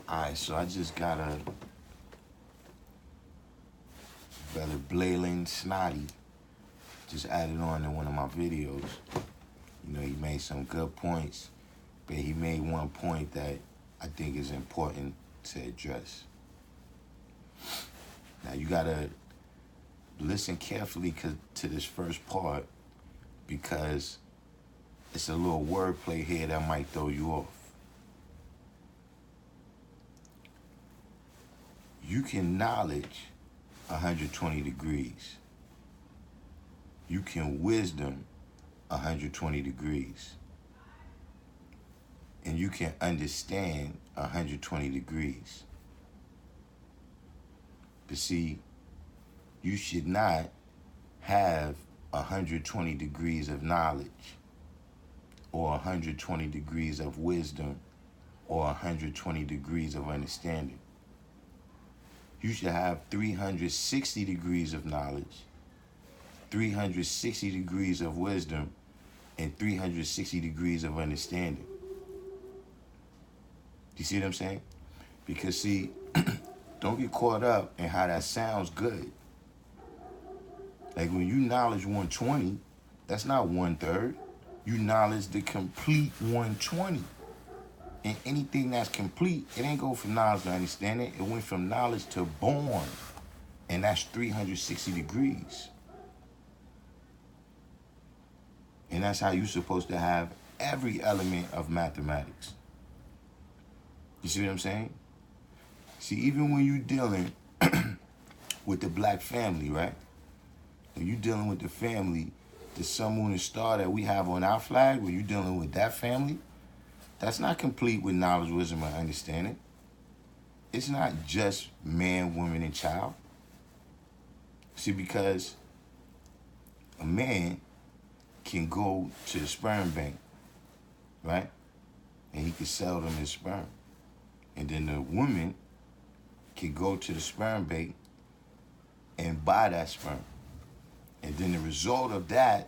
Alright, so I just got a brother Blayling Snotty just added on to one of my videos. You know, he made some good points, but he made one point that I think is important to address. Now, you gotta listen carefully to this first part, because it's a little wordplay here that might throw you off. You can knowledge 120 degrees. You can wisdom 120 degrees. And you can understand 120 degrees. But see, you should not have 120 degrees of knowledge, or 120 degrees of wisdom, or 120 degrees of understanding. You should have 360 degrees of knowledge, 360 degrees of wisdom, and 360 degrees of understanding. You see what I'm saying? Because see, don't get caught up in how that sounds good. Like when you knowledge 120, that's not 1/3. You knowledge the complete 120. And anything that's complete, it ain't go from knowledge to understanding. It went from knowledge to born. And that's 360 degrees. And that's how you're supposed to have every element of mathematics. You see what I'm saying? See, even when you're dealing with the black family, right? When you're dealing with the family, the sun, moon, and star that we have on our flag, when you're dealing with that family, that's not complete with knowledge, wisdom, and understanding. It's not just man, woman, and child. See, because a man can go to the sperm bank, right? And he can sell them his sperm. And then the woman can go to the sperm bank and buy that sperm. And then the result of that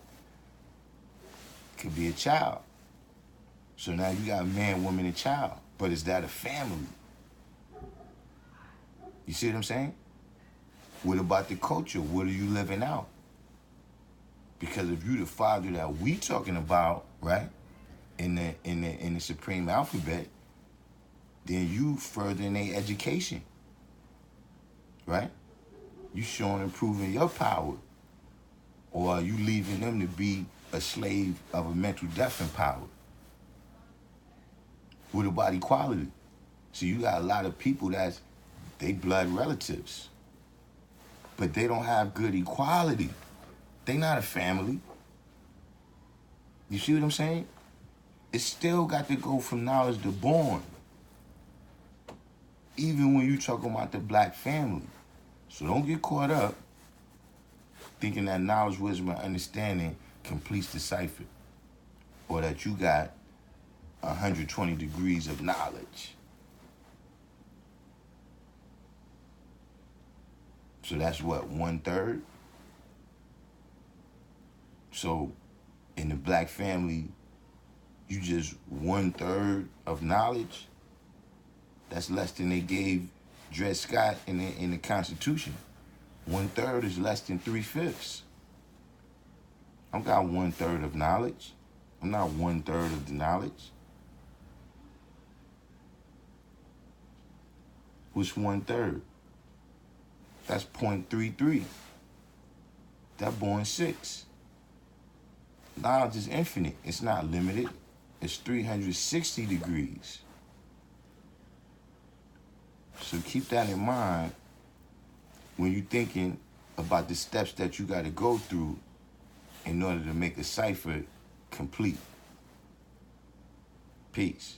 could be a child. So now you got man, woman, and child. But is that a family? You see what I'm saying? What about the culture? What are you living out? Because if you the father that we talking about, right, in the supreme alphabet, then you furthering their education, right? You showing and proving your power, or are you leaving them to be a slave of a mental death and power? What about equality? So you got a lot of people that's they blood relatives, but they don't have good equality. They not a family. You see what I'm saying? It still got to go from knowledge to born. Even when you talking about the black family. So don't get caught up thinking that knowledge, wisdom, and understanding completes the cipher, or that you got 120 degrees of knowledge. So that's what, 1/3? So in the black family, you just 1/3 of knowledge? That's less than they gave Dred Scott in the Constitution. 1/3 is less than 3/5. I got 1/3 of knowledge. I'm not 1/3 of the knowledge. What's 1/3? That's 0.33. That born 6. Knowledge is infinite. It's not limited. It's 360 degrees. So keep that in mind when you're thinking about the steps that you got to go through in order to make a cipher complete. Peace.